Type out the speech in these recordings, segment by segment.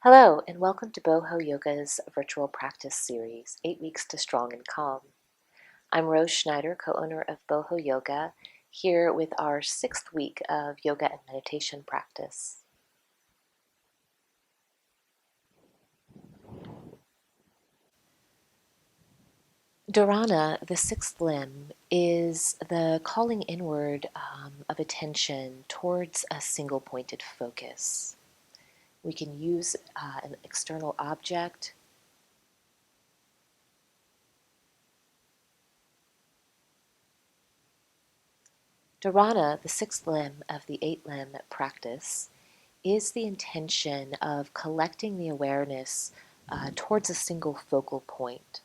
Hello, and welcome to Boho Yoga's virtual practice series, 8 Weeks to Strong and Calm. I'm Rose Schneider, co-owner of Boho Yoga, here with our 6th week of yoga and meditation practice. Dharana, the 6th limb, is the calling inward of attention towards a single-pointed focus. We can use an external object. Dharana, the 6th limb of the 8-limb practice, is the intention of collecting the awareness towards a single focal point.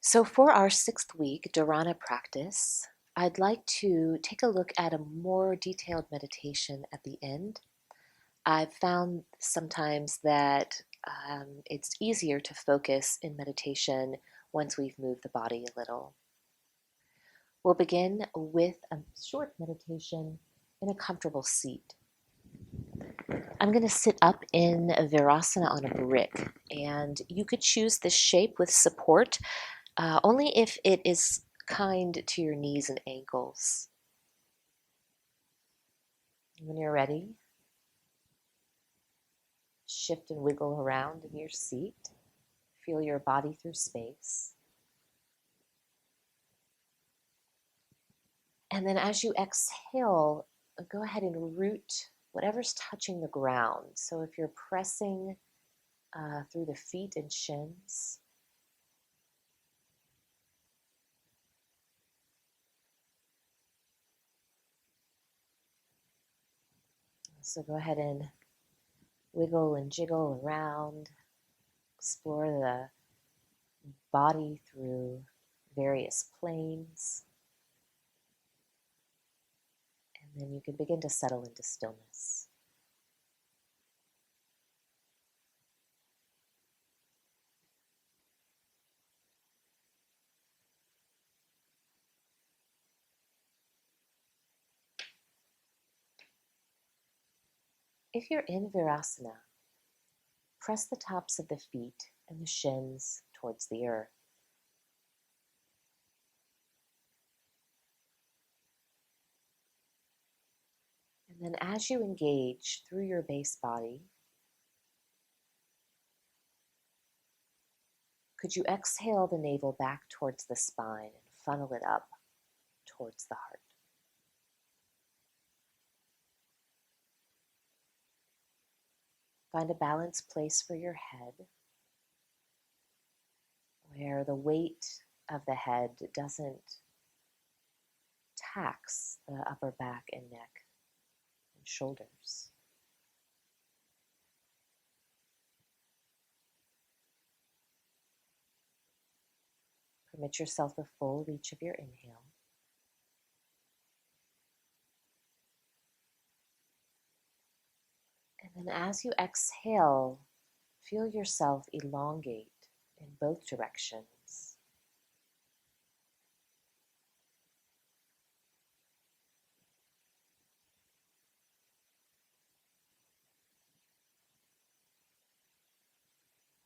So for our 6th week Dharana practice, I'd like to take a look at a more detailed meditation at the end. I've found sometimes that it's easier to focus in meditation once we've moved the body a little. We'll begin with a short meditation in a comfortable seat. I'm going to sit up in a Virasana on a brick, and you could choose this shape with support only if it is kind to your knees and ankles. When you're ready, shift and wiggle around in your seat. Feel your body through space. And then as you exhale, go ahead and root whatever's touching the ground. So if you're pressing through the feet and shins, so go ahead and wiggle and jiggle around, explore the body through various planes, and then you can begin to settle into stillness. If you're in Virasana, press the tops of the feet and the shins towards the earth. And then as you engage through your base body, could you exhale the navel back towards the spine and funnel it up towards the heart? Find a balanced place for your head where the weight of the head doesn't tax the upper back and neck and shoulders. Permit yourself the full reach of your inhale. And then as you exhale, feel yourself elongate in both directions.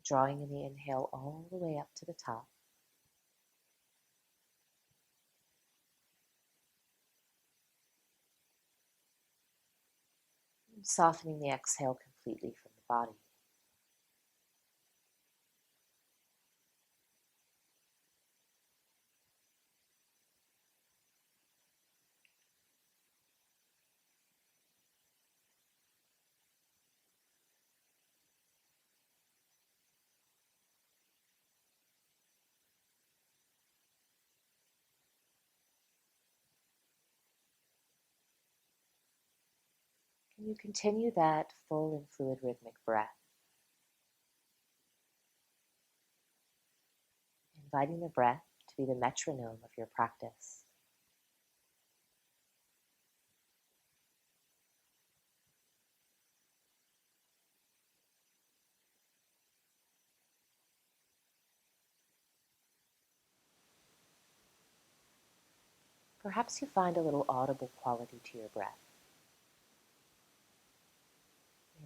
Drawing in the inhale all the way up to the top. And softening the exhale completely from the body. Can you continue that full and fluid rhythmic breath? Inviting the breath to be the metronome of your practice. Perhaps you find a little audible quality to your breath.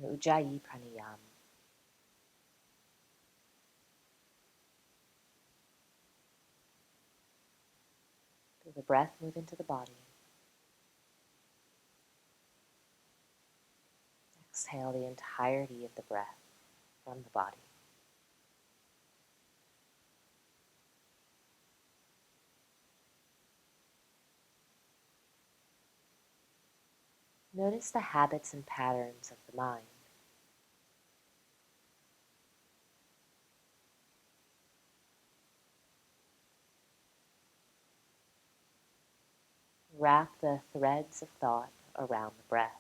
Your Ujjayi pranayama. Feel the breath move into the body. Exhale the entirety of the breath from the body. Notice the habits and patterns of the mind. Wrap the threads of thought around the breath.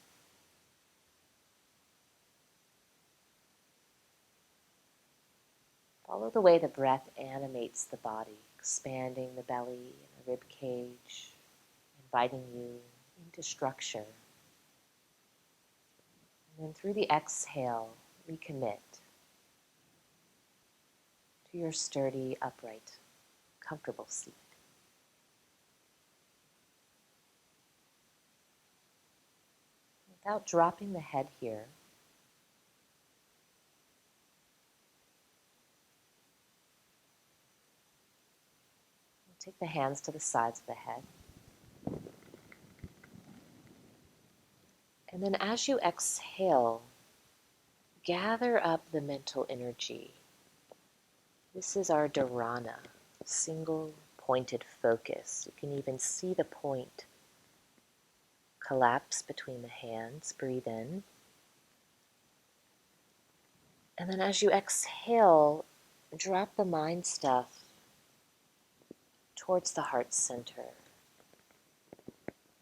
Follow the way the breath animates the body, expanding the belly and the rib cage, inviting you into structure. And then through the exhale, recommit to your sturdy, upright, comfortable seat. Without dropping the head here, take the hands to the sides of the head. And then as you exhale, gather up the mental energy. This is our dharana, single pointed focus. You can even see the point collapse between the hands. Breathe in. And then as you exhale, drop the mind stuff towards the heart center.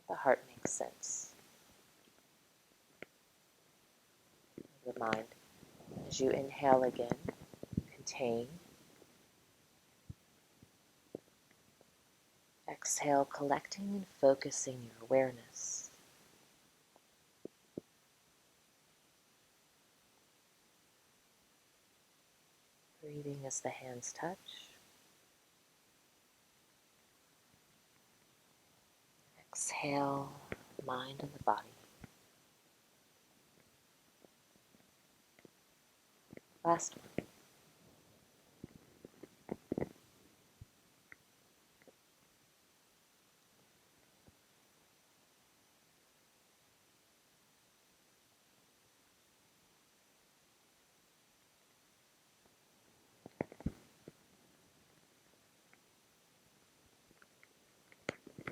The heart makes sense. The mind. As you inhale again, contain. Exhale, collecting and focusing your awareness. Breathing as the hands touch. Exhale, mind and the body. Last one.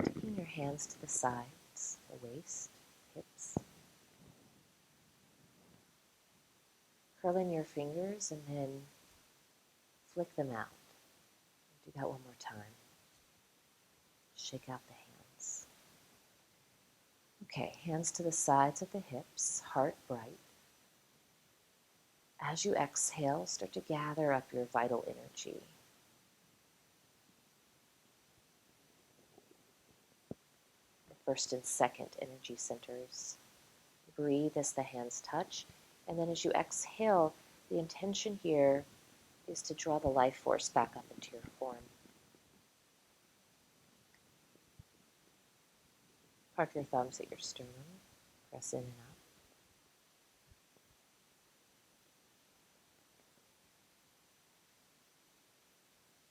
Taking your hands to the sides, the waist, hips. Curl in your fingers and then flick them out. Do that one more time. Shake out the hands. Okay, hands to the sides of the hips, heart bright. As you exhale, start to gather up your vital energy. The first and second energy centers. Breathe as the hands touch. And then as you exhale, the intention here is to draw the life force back up into your form. Park your thumbs at your sternum. Press in and up.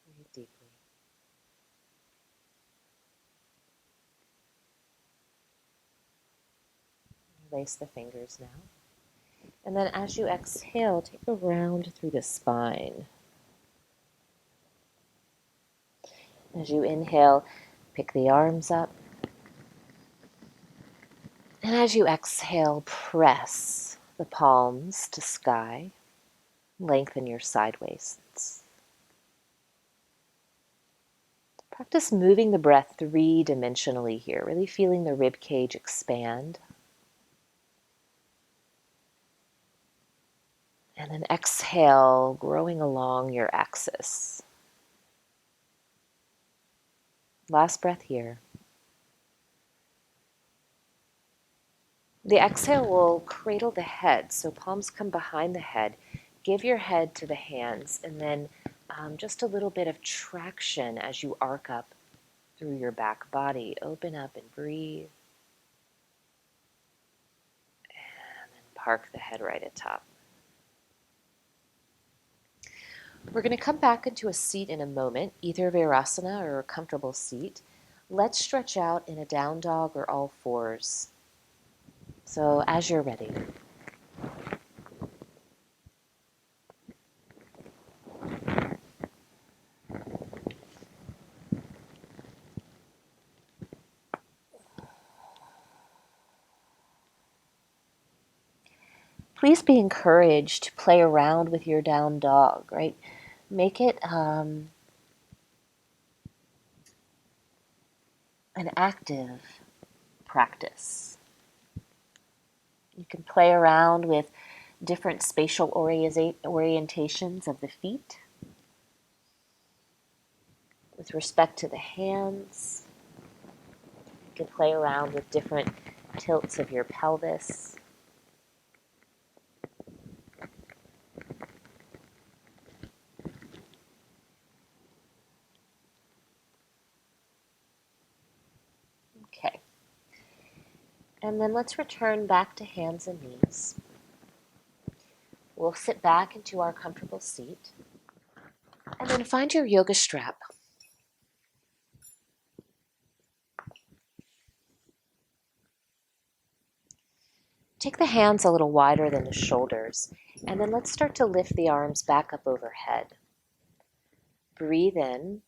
Breathe deeply. Lace the fingers now. And then as you exhale, take a round through the spine. As you inhale, pick the arms up. And as you exhale, press the palms to sky. Lengthen your side waists. Practice moving the breath three-dimensionally here, really feeling the rib cage expand. And then exhale, growing along your axis. Last breath here. The exhale will cradle the head, so palms come behind the head. Give your head to the hands, and then just a little bit of traction as you arc up through your back body. Open up and breathe. And then park the head right atop. We're going to come back into a seat in a moment, either Virasana or a comfortable seat. let's stretch out in a down dog or all fours. So as you're ready. Please be encouraged to play around with your down dog, right? Make it an active practice. You can play around with different spatial orientations of the feet with respect to the hands. You can play around with different tilts of your pelvis. Okay. And then let's return back to hands and knees. We'll sit back into our comfortable seat. And then find your yoga strap. Take the hands a little wider than the shoulders, and then let's start to lift the arms back up overhead. Breathe in.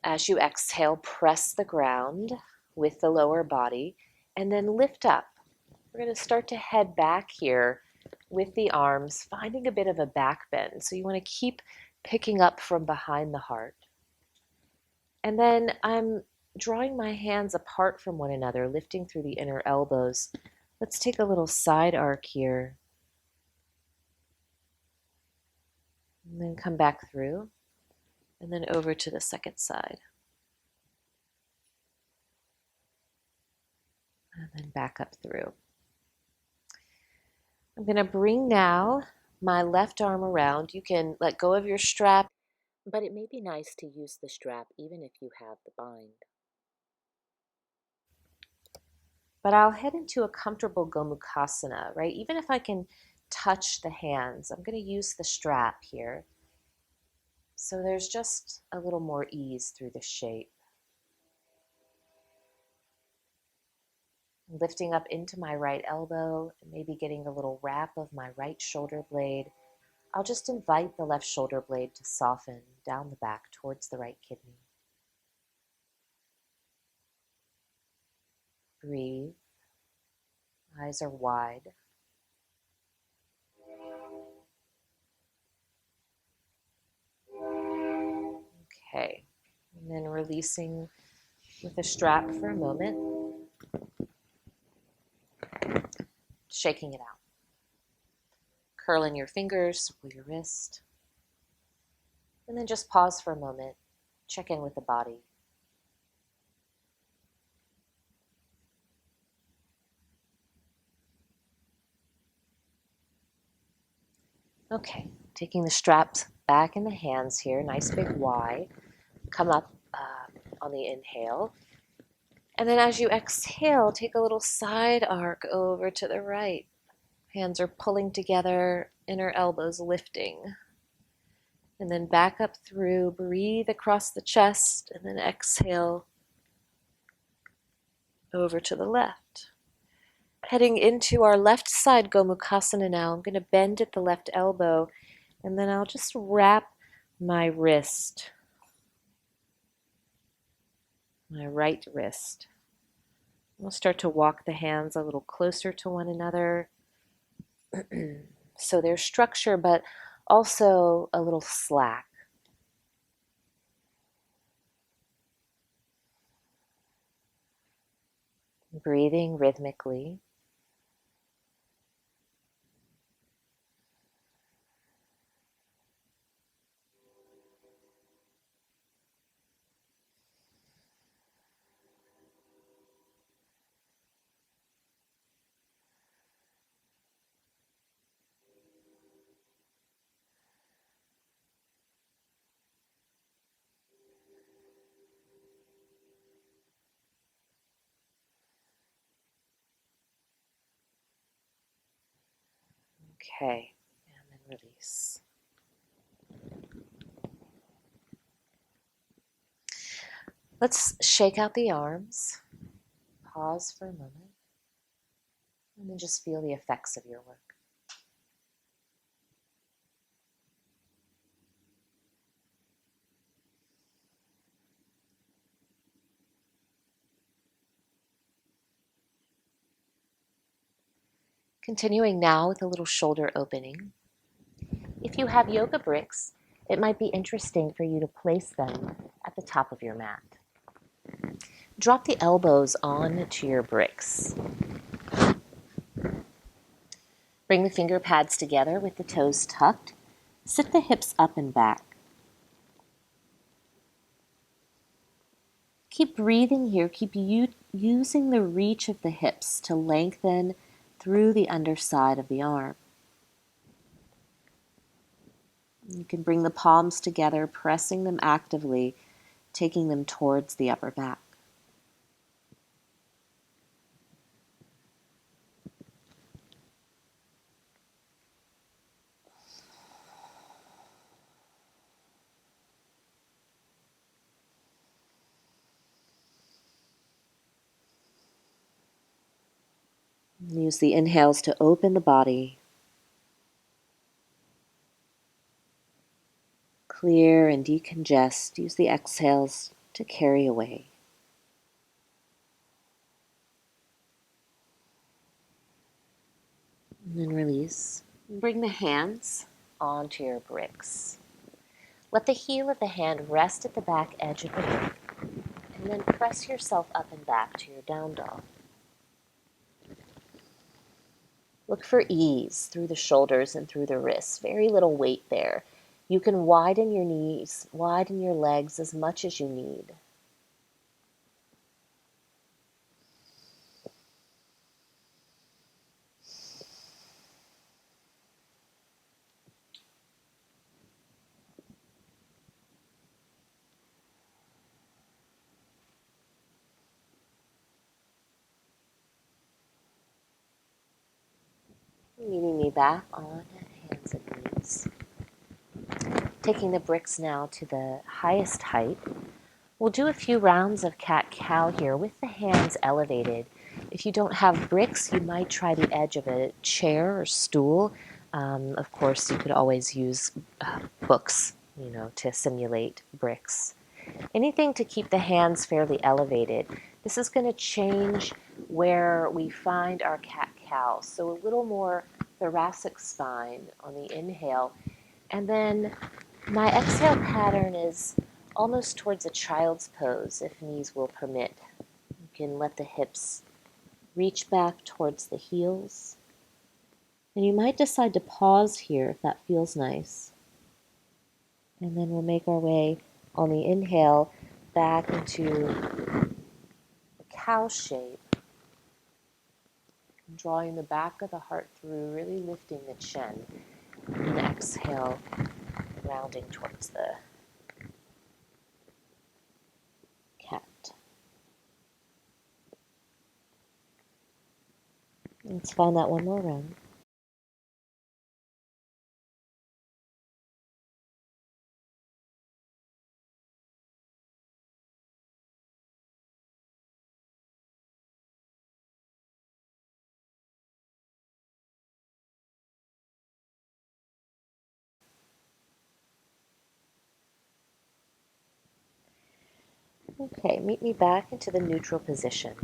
As you exhale, press the ground with the lower body, and then lift up. We're going to start to head back here with the arms, finding a bit of a back bend. So you want to keep picking up from behind the heart. And then I'm drawing my hands apart from one another, lifting through the inner elbows. Let's take a little side arc here. And then come back through. And then over to the second side. And then back up through. I'm going to bring now my left arm around. You can let go of your strap, but it may be nice to use the strap even if you have the bind. But I'll head into a comfortable Gomukhasana, right? Even if I can touch the hands, I'm going to use the strap here. So there's just a little more ease through the shape. Lifting up into my right elbow, maybe getting a little wrap of my right shoulder blade. I'll just invite the left shoulder blade to soften down the back towards the right kidney. Breathe. Eyes are wide. Okay. And then releasing with a strap for a moment. Shaking it out. Curling your fingers or your wrist. And then just pause for a moment. Check in with the body. Okay, taking the straps back in the hands here, nice big Y. Come up on the inhale. And then as you exhale, take a little side arc over to the right. Hands are pulling together, inner elbows lifting. And then back up through, breathe across the chest, and then exhale over to the left. Heading into our left side Gomukhasana now. I'm going to bend at the left elbow, and then I'll just wrap my wrist, my right wrist. We'll start to walk the hands a little closer to one another. So there's structure, but also a little slack. Breathing rhythmically. Okay, and then release. Let's shake out the arms, pause for a moment, and then just feel the effects of your work. Continuing now with a little shoulder opening. If you have yoga bricks, it might be interesting for you to place them at the top of your mat. Drop the elbows onto your bricks. Bring the finger pads together with the toes tucked. Sit the hips up and back. Keep breathing here. Keep using the reach of the hips to lengthen through the underside of the arm. You can bring the palms together, pressing them actively, taking them towards the upper back. Use the inhales to open the body, clear and decongest. Use the exhales to carry away. And then release. Bring the hands onto your bricks. Let the heel of the hand rest at the back edge of the brick, and then press yourself up and back to your down dog. Look for ease through the shoulders and through the wrists. Very little weight there. You can widen your knees, widen your legs as much as you need. Meeting me back on hands and knees. Taking the bricks now to the highest height. We'll do a few rounds of cat-cow here with the hands elevated. If you don't have bricks, you might try the edge of a chair or stool. Of course, you could always use books, to simulate bricks. Anything to keep the hands fairly elevated. This is going to change where we find our cat-cow. So a little more thoracic spine on the inhale. And then my exhale pattern is almost towards a child's pose, if knees will permit. You can let the hips reach back towards the heels. And you might decide to pause here if that feels nice. And then we'll make our way on the inhale back into the cow shape. Drawing the back of the heart through, really lifting the chin. And exhale, rounding towards the cat. Let's find that one more round. Okay, meet me back into the neutral position.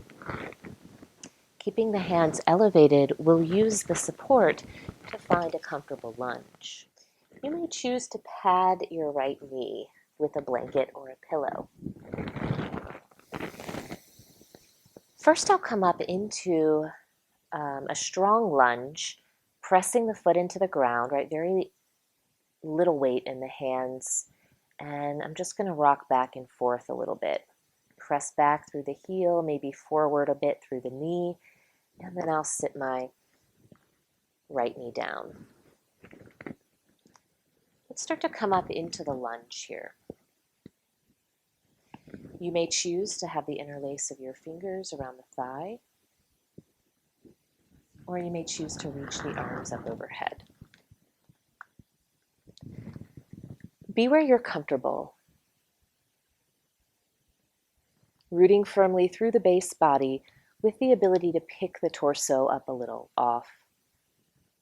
Keeping the hands elevated, we'll use the support to find a comfortable lunge. You may choose to pad your right knee with a blanket or a pillow. First, I'll come up into a strong lunge, pressing the foot into the ground, right? Very little weight in the hands. And I'm just going to rock back and forth a little bit. Press back through the heel, maybe forward a bit through the knee, and then I'll sit my right knee down. Let's start to come up into the lunge here. You may choose to have the interlace of your fingers around the thigh, or you may choose to reach the arms up overhead. Be where you're comfortable. rooting firmly through the base body with the ability to pick the torso up a little off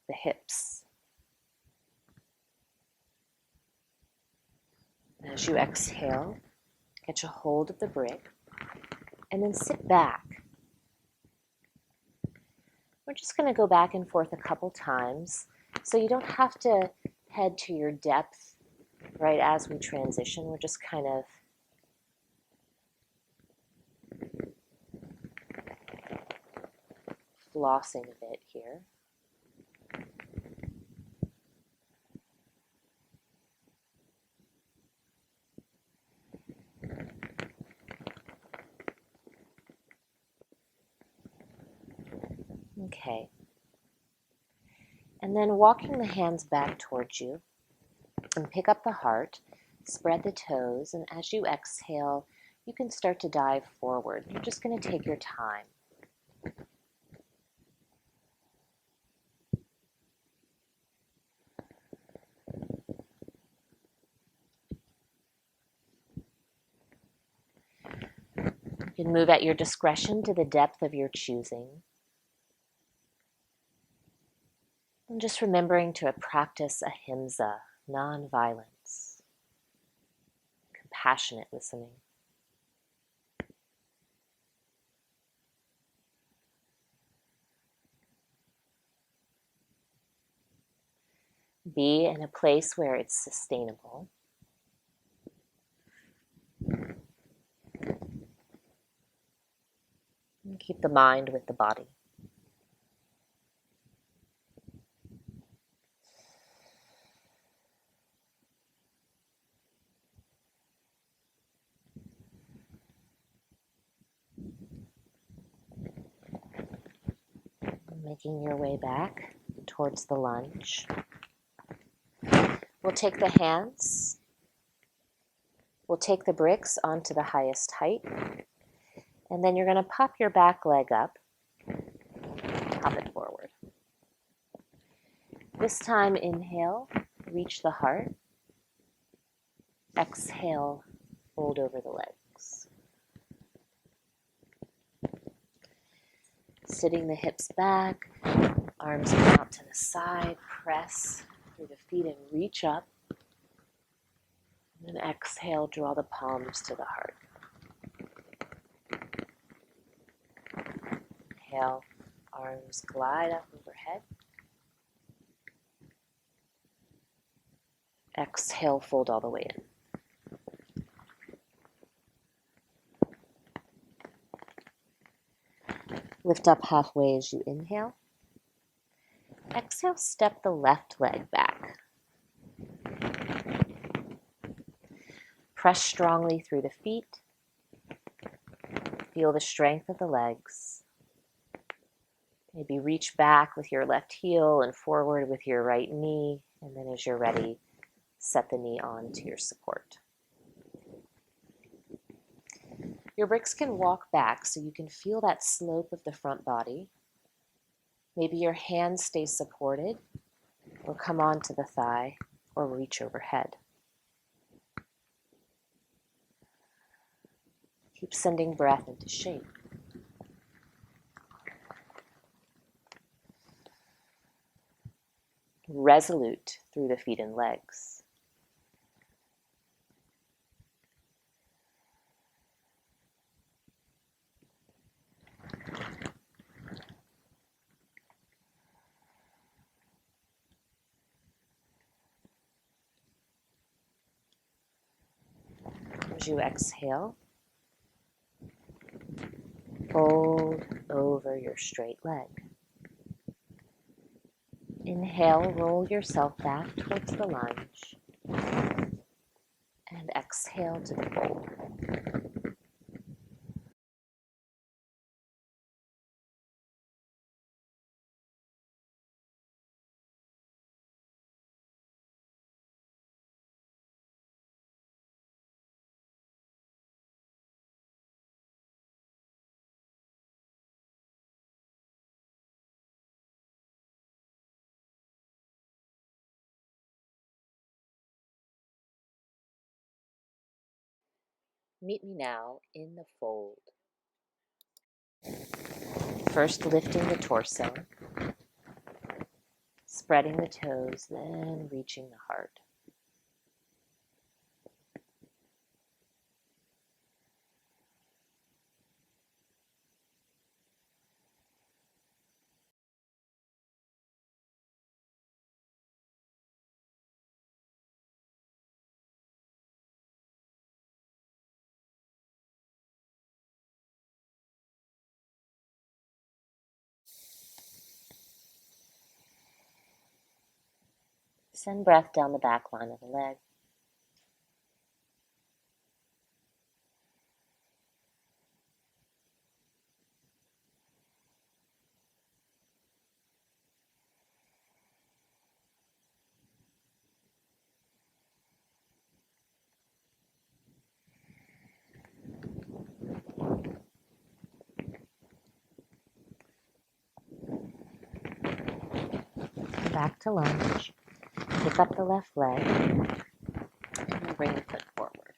the hips. As you exhale, get a hold of the brick and then sit back. We're just going to go back and forth a couple times, so you don't have to head to your depth right as we transition. We're just kind of flossing a bit here. Okay. And then walking the hands back towards you and pick up the heart, spread the toes, and as you exhale, you can start to dive forward. You're just going to take your time. You can move at your discretion to the depth of your choosing. And just remembering to practice ahimsa, non-violence, compassionate listening. Be in a place where it's sustainable. And keep the mind with the body. Making your way back towards the lunge. We'll take the hands. We'll take the bricks onto the highest height. And then you're going to pop your back leg up. Pop it forward. This time, inhale, reach the heart. Exhale, fold over the legs. Sitting the hips back, arms come out to the side, press through the feet and reach up. And then exhale, draw the palms to the heart. Inhale, arms glide up overhead. Exhale, fold all the way in. Lift up halfway as you inhale. Exhale, step the left leg back. Press strongly through the feet. Feel the strength of the legs. Maybe reach back with your left heel and forward with your right knee. And then as you're ready, set the knee on to your support. Your bricks can walk back so you can feel that slope of the front body. Maybe your hands stay supported or come onto the thigh or reach overhead. Keep sending breath into shape. Resolute through the feet and legs. As you exhale, fold over your straight leg. Inhale, roll yourself back towards the lunge. And exhale to the fold. Meet me now in the fold. First lifting the torso, spreading the toes, then reaching the heart. Send breath down the back line of the leg. Back to lunge. Pick up the left leg and then bring the foot forward.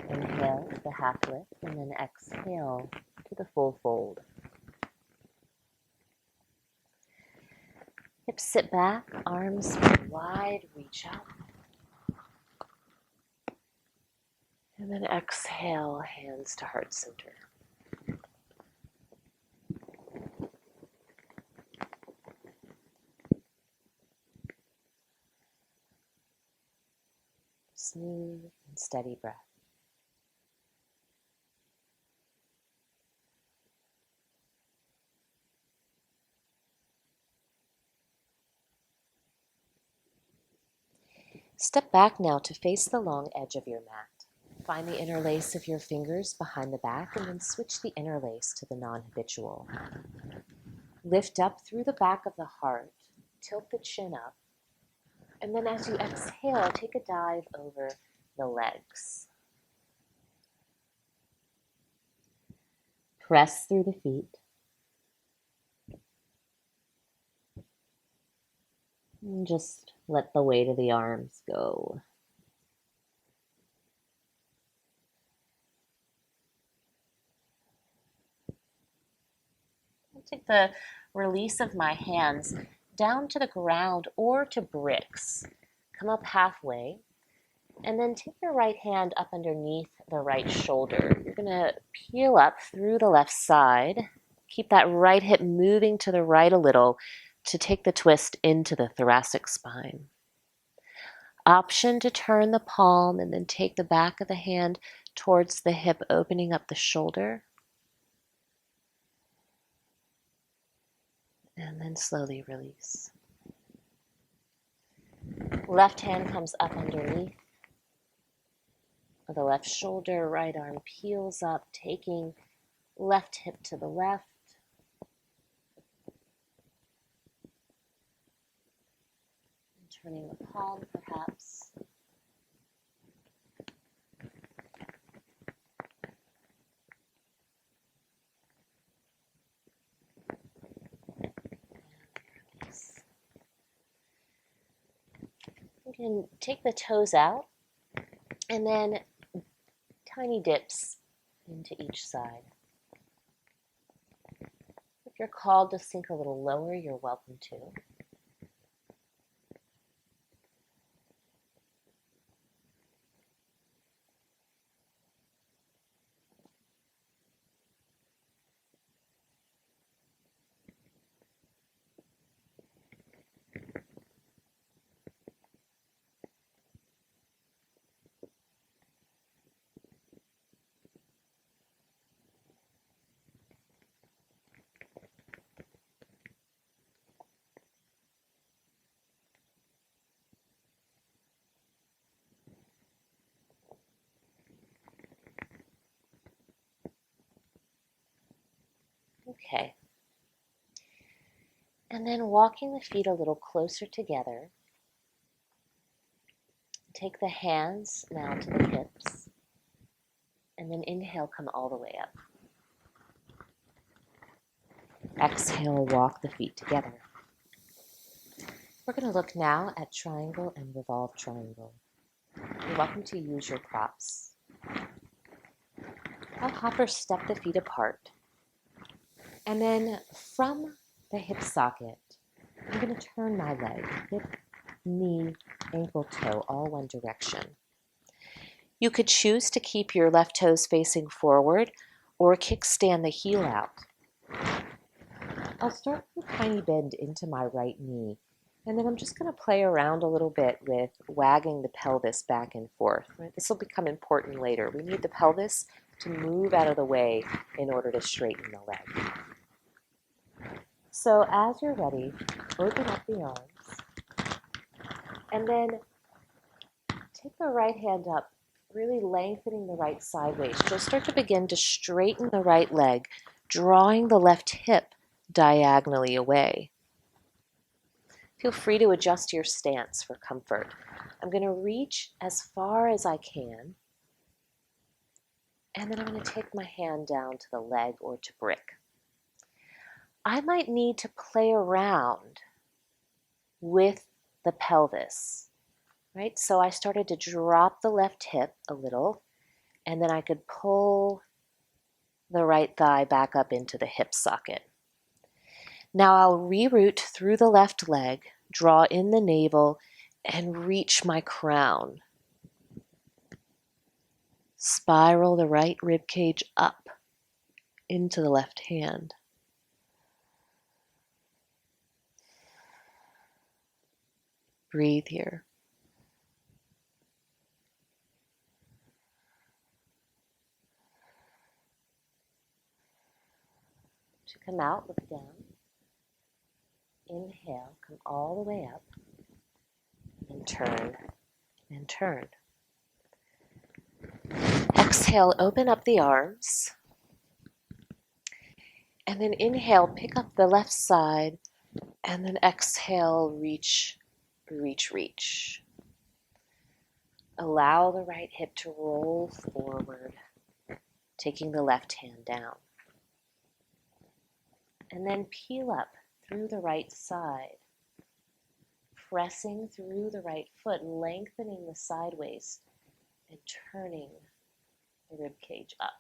Inhale to the half lift and then exhale to the full fold. Hips sit back, arms wide, reach up. And then exhale, hands to heart center. Smooth and steady breath. Step back now to face the long edge of your mat. Find the interlace of your fingers behind the back and then switch the interlace to the non-habitual. Lift up through the back of the heart, tilt the chin up, and then as you exhale, take a dive over the legs. Press through the feet. And just let the weight of the arms go. I'll take the release of my hands down to the ground or to bricks. Come up halfway, and then take your right hand up underneath the right shoulder. You're going to peel up through the left side. Keep that right hip moving to the right a little to take the twist into the thoracic spine. Option to turn the palm and then take the back of the hand towards the hip, opening up the shoulder. And then slowly release. Left hand comes up underneath the left shoulder, right arm peels up, taking left hip to the left. And turning the palm perhaps. You can take the toes out and then tiny dips into each side. If you're called to sink a little lower, you're welcome to. Okay. And then walking the feet a little closer together. Take the hands now to the hips. And then inhale, come all the way up. Exhale, walk the feet together. We're going to look now at triangle and revolve triangle. You're welcome to use your props. I'll hop or step the feet apart. And then from the hip socket, I'm going to turn my leg, hip, knee, ankle, toe, all one direction. You could choose to keep your left toes facing forward or kickstand the heel out. I'll start with a tiny bend into my right knee, and then I'm just going to play around a little bit with wagging the pelvis back and forth. This will become important later. We need the pelvis to move out of the way in order to straighten the leg. So as you're ready, open up the arms, and then take the right hand up, really lengthening the right sideways. You'll start to begin to straighten the right leg, drawing the left hip diagonally away. Feel free to adjust your stance for comfort. I'm going to reach as far as I can, and then I'm going to take my hand down to the leg or to brick. I might need to play around with the pelvis, right? So I started to drop the left hip a little, and then I could pull the right thigh back up into the hip socket. Now I'll reroute through the left leg, draw in the navel, and reach my crown. Spiral the right rib cage up into the left hand. Breathe here. To come out, look down. Inhale, come all the way up, and turn, and turn. Exhale, open up the arms, and then inhale, pick up the left side, and then exhale, reach, reach, reach. Allow the right hip to roll forward, taking the left hand down. And then peel up through the right side, pressing through the right foot, lengthening the sideways, and turning the rib cage up.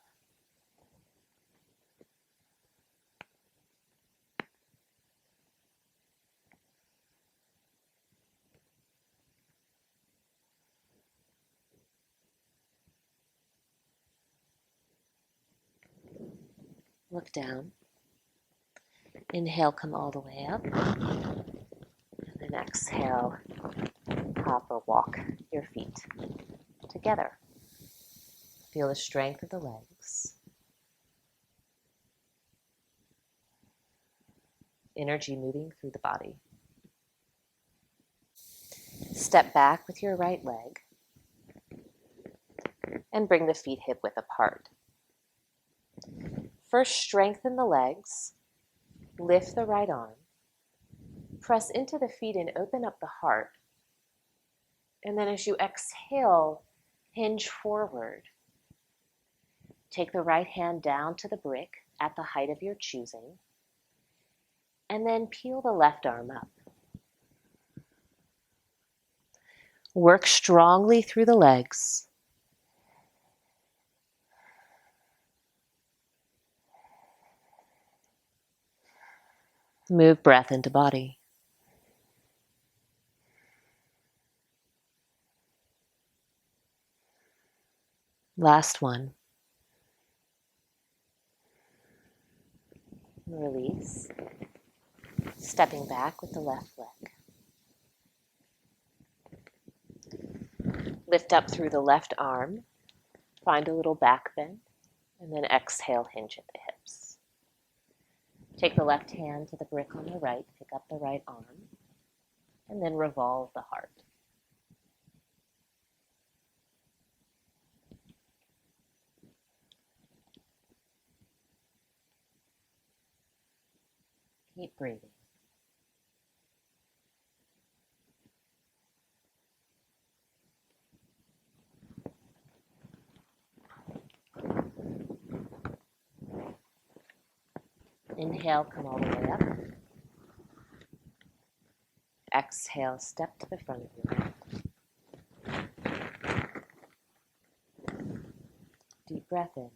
Look down. Inhale, come all the way up. And then exhale, hop or walk your feet together. Feel the strength of the legs. Energy moving through the body. Step back with your right leg and bring the feet hip width apart. First, strengthen the legs. Lift the right arm. Press into the feet and open up the heart. And then as you exhale, hinge forward. Take the right hand down to the brick at the height of your choosing. And then peel the left arm up. Work strongly through the legs. Move breath into body. Last one. Release. Stepping back with the left leg. Lift up through the left arm. Find a little back bend. And then exhale, hinge at the hips. Take the left hand to the brick on the right. Pick up the right arm. And then revolve the heart. Keep breathing. Inhale, come all the way up. Exhale, step to the front of your mat. Deep breath in.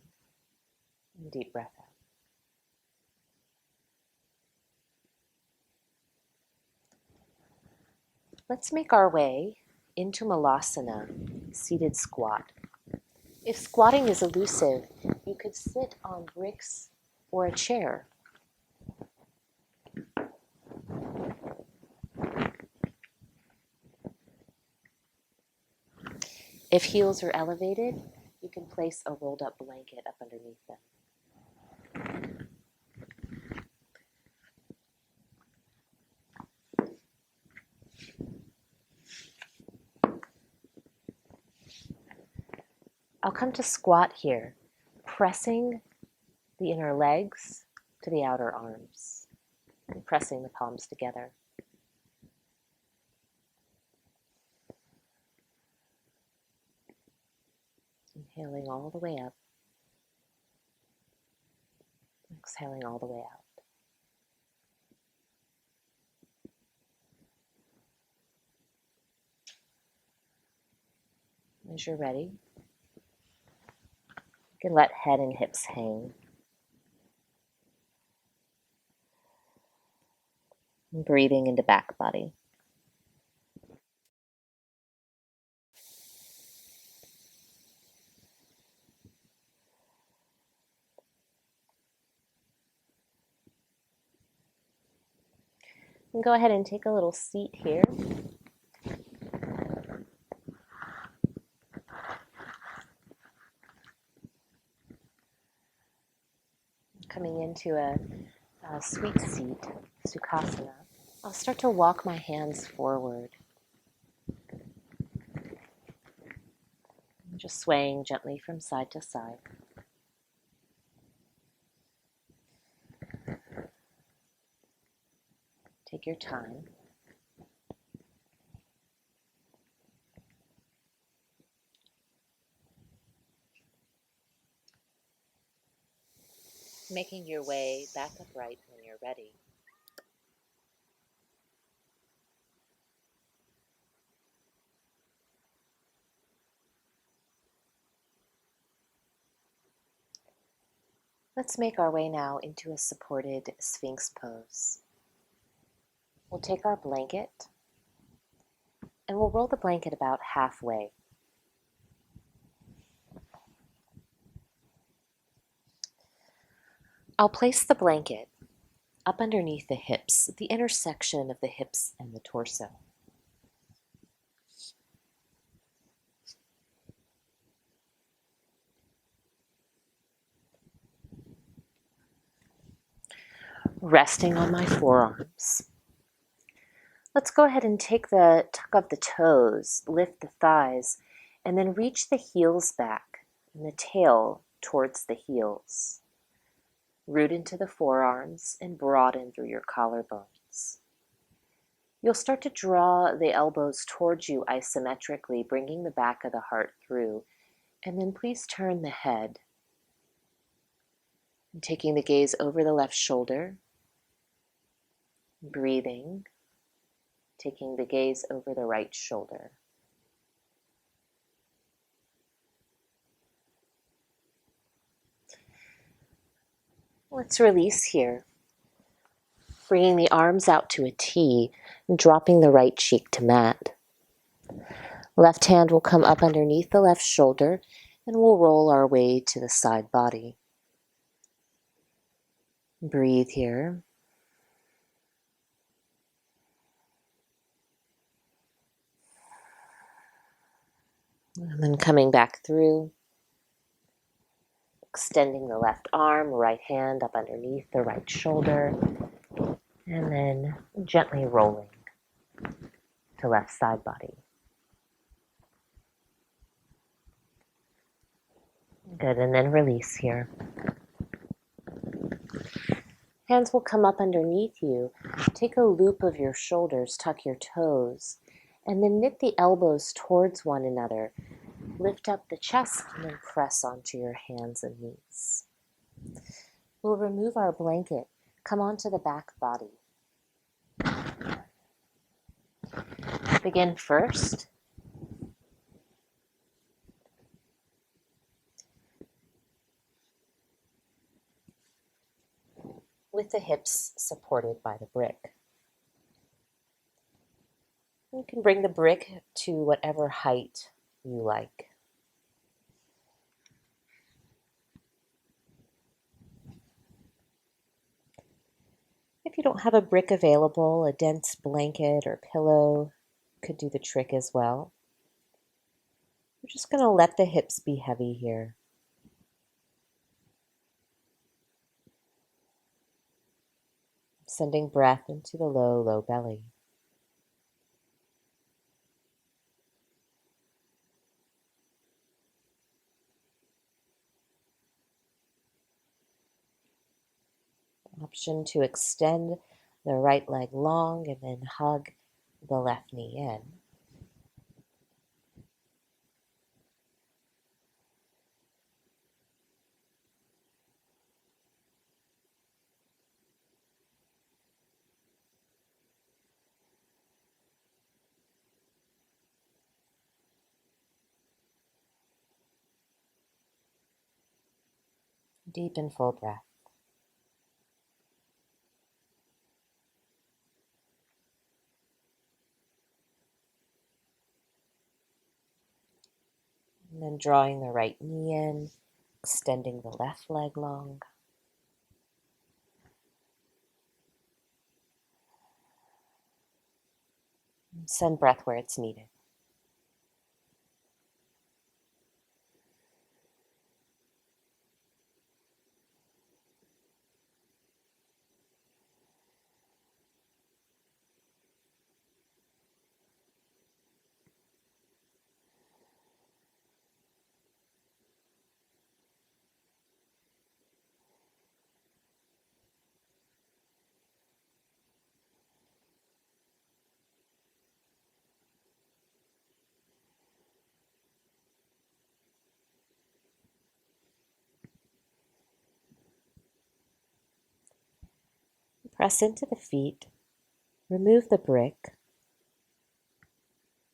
And deep breath out. Let's make our way into Malasana, seated squat. If squatting is elusive, you could sit on bricks or a chair. If heels are elevated, you can place a rolled up blanket up underneath them. I'll come to squat here, pressing the inner legs to the outer arms and pressing the palms together. Inhaling all the way up, exhaling all the way out. As you're ready, you can let head and hips hang. And breathing into back body. And go ahead and take a little seat here. Coming into a sweet seat, Sukhasana. I'll start to walk my hands forward. Just swaying gently from side to side. Take your time. Making your way back upright when you're ready. Let's make our way now into a supported Sphinx pose. We'll take our blanket and we'll roll the blanket about halfway. I'll place the blanket up underneath the hips, the intersection of the hips and the torso. Resting on my forearms. Let's go ahead and take the tuck of the toes, lift the thighs, and then reach the heels back and the tail towards the heels. Root into the forearms and broaden through your collarbones. You'll start to draw the elbows towards you isometrically, bringing the back of the heart through. And then please turn the head. And taking the gaze over the left shoulder. Breathing. Taking the gaze over the right shoulder. Let's release here. Bringing the arms out to a T and dropping the right cheek to mat. Left hand will come up underneath the left shoulder and we'll roll our way to the side body. Breathe here. And then coming back through, extending the left arm, right hand up underneath the right shoulder, and then gently rolling to left side body. Good, and then release here. Hands will come up underneath you. Take a loop of your shoulders, tuck your toes, and then knit the elbows towards one another. Lift up the chest and then press onto your hands and knees. We'll remove our blanket, come onto the back body. Begin first. with the hips supported by the brick. You can bring the brick to whatever height you like. If you don't have a brick available, a dense blanket or pillow could do the trick as well. We're just going to let the hips be heavy here. Sending breath into the low, low belly. Option to extend the right leg long and then hug the left knee in. Deep and full breath. And then drawing the right knee in, extending the left leg long. And send breath where it's needed. Press into the feet, remove the brick,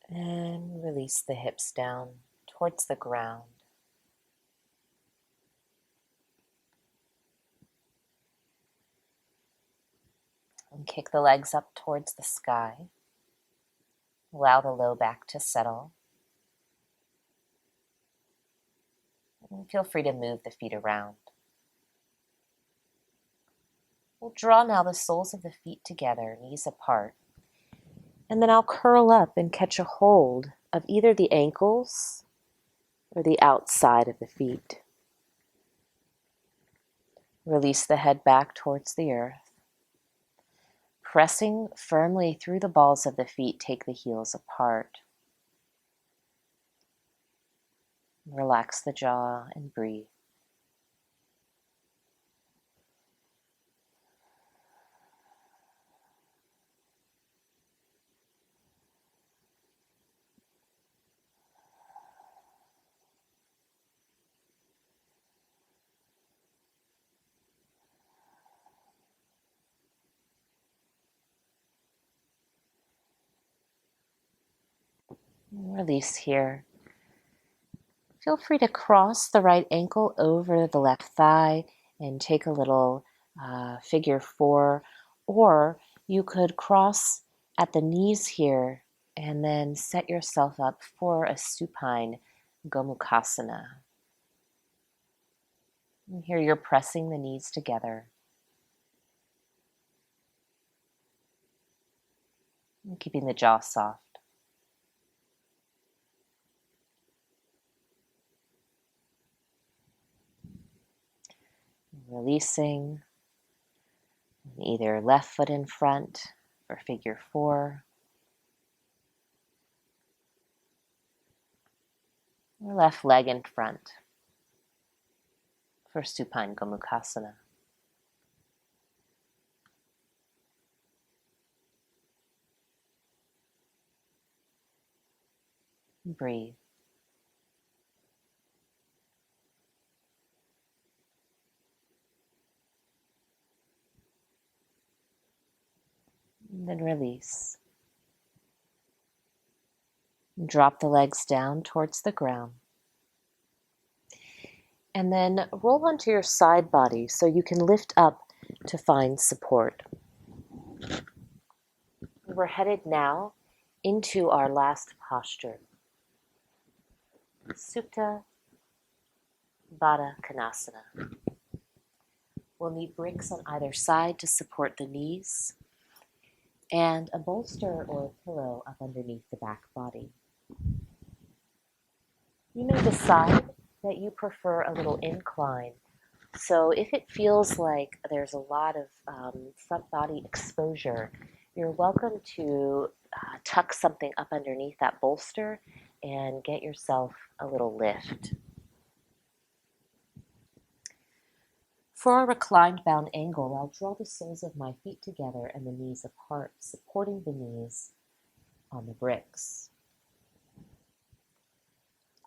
and release the hips down towards the ground. And kick the legs up towards the sky. Allow the low back to settle. And feel free to move the feet around. We'll draw now the soles of the feet together, knees apart. And then I'll curl up and catch a hold of either the ankles or the outside of the feet. Release the head back towards the earth. Pressing firmly through the balls of the feet, take the heels apart. Relax the jaw and breathe. Release here. Feel free to cross the right ankle over the left thigh and take a little figure 4, or you could cross at the knees here and then set yourself up for a supine Gomukhasana. And here you're pressing the knees together and keeping the jaw soft. Releasing, either left foot in front for figure 4, or left leg in front for supine Gomukhasana. Breathe. And then release. Drop the legs down towards the ground. And then roll onto your side body so you can lift up to find support. We're headed now into our last posture, Supta Baddha Konasana. We'll need bricks on either side to support the knees and a bolster or a pillow up underneath the back body. You may decide that you prefer a little incline. So if it feels like there's a lot of front body exposure, you're welcome to tuck something up underneath that bolster and get yourself a little lift. For a reclined bound angle, I'll draw the soles of my feet together and the knees apart, supporting the knees on the bricks.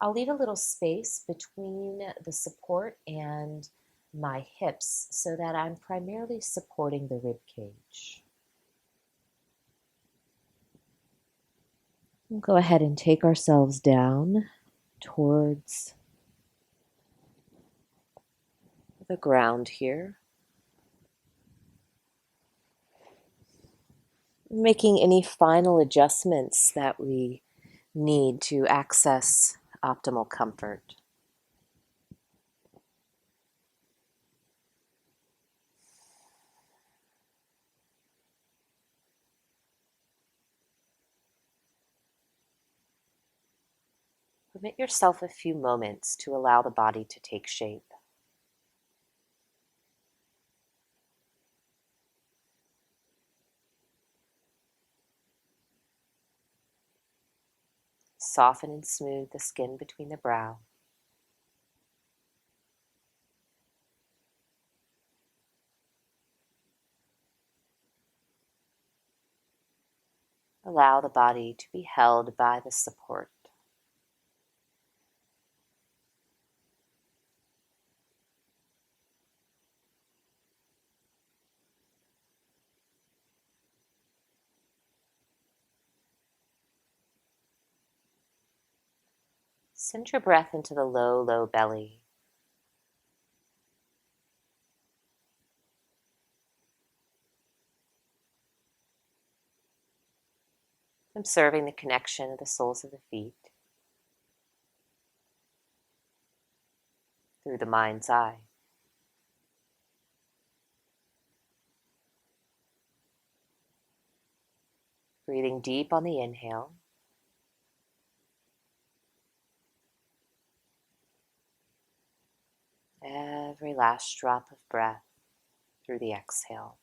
I'll leave a little space between the support and my hips so that I'm primarily supporting the rib cage. We'll go ahead and take ourselves down towards the ground here. Making any final adjustments that we need to access optimal comfort. Permit yourself a few moments to allow the body to take shape. Soften and smooth the skin between the brow. Allow the body to be held by the support. Send your breath into the low, low belly. Observing the connection of the soles of the feet through the mind's eye. Breathing deep on the inhale. Every last drop of breath through the exhale.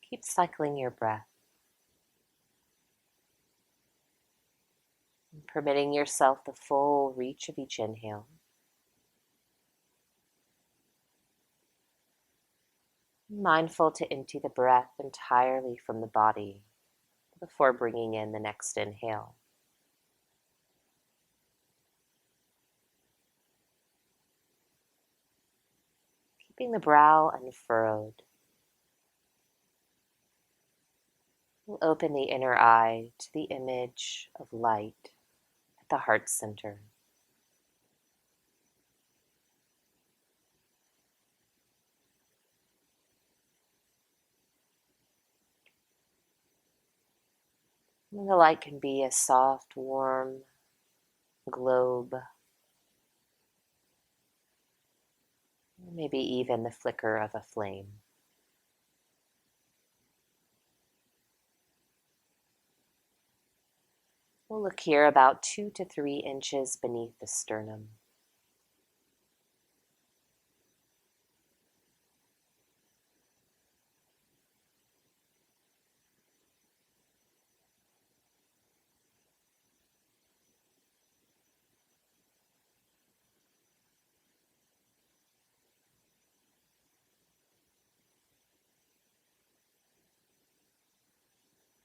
Keep cycling your breath, permitting yourself the full reach of each inhale. Mindful to empty the breath entirely from the body before bringing in the next inhale. Keeping the brow unfurrowed. We'll open the inner eye to the image of light at the heart center. And the light can be a soft, warm globe, maybe even the flicker of a flame. We'll look here about 2 to 3 inches beneath the sternum.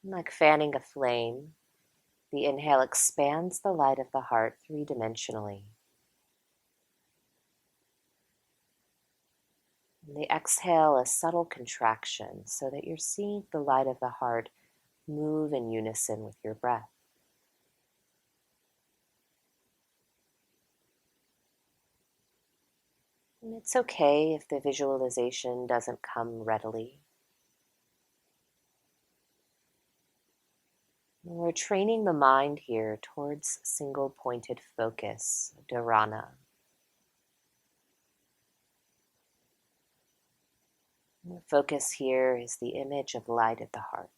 Like fanning a flame, the inhale expands the light of the heart three-dimensionally. And the exhale, a subtle contraction so that you're seeing the light of the heart move in unison with your breath. And it's okay if the visualization doesn't come readily. We're training the mind here towards single-pointed focus, dharana. The focus here is the image of light at the heart.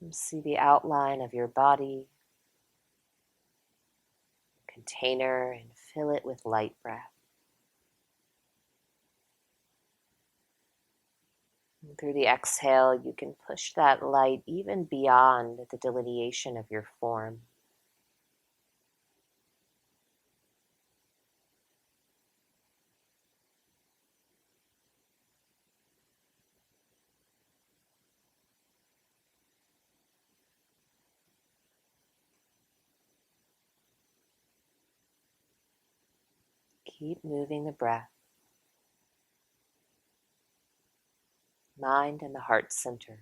You see the outline of your body, container, and fill it with light breath. And through the exhale, you can push that light even beyond the delineation of your form. Keep moving the breath. Mind and the heart center.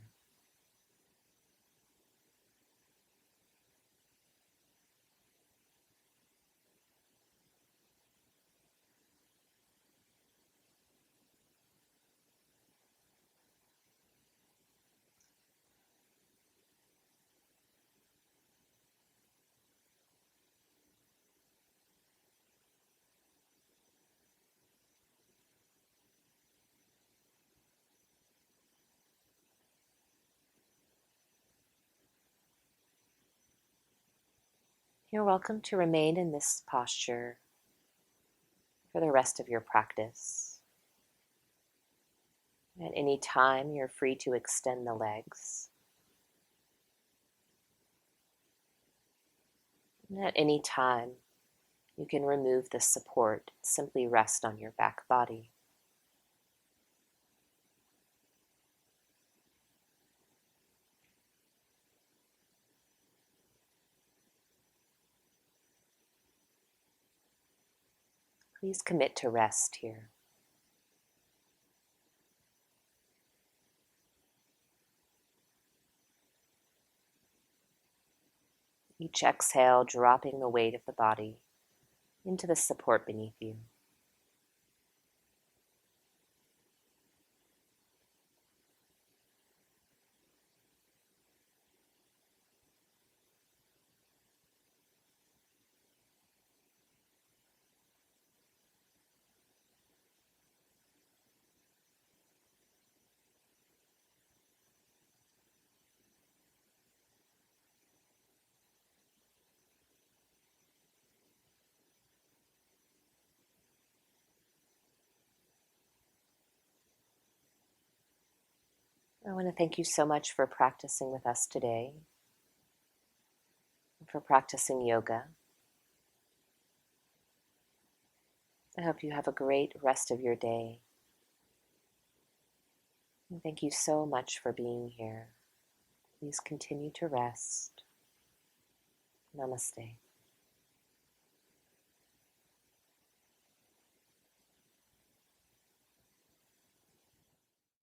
You're welcome to remain in this posture for the rest of your practice. At any time, you're free to extend the legs. And at any time, you can remove the support, simply rest on your back body. Please commit to rest here. Each exhale dropping the weight of the body into the support beneath you. I want to thank you so much for practicing with us today, and for practicing yoga. I hope you have a great rest of your day. And thank you so much for being here. Please continue to rest. Namaste.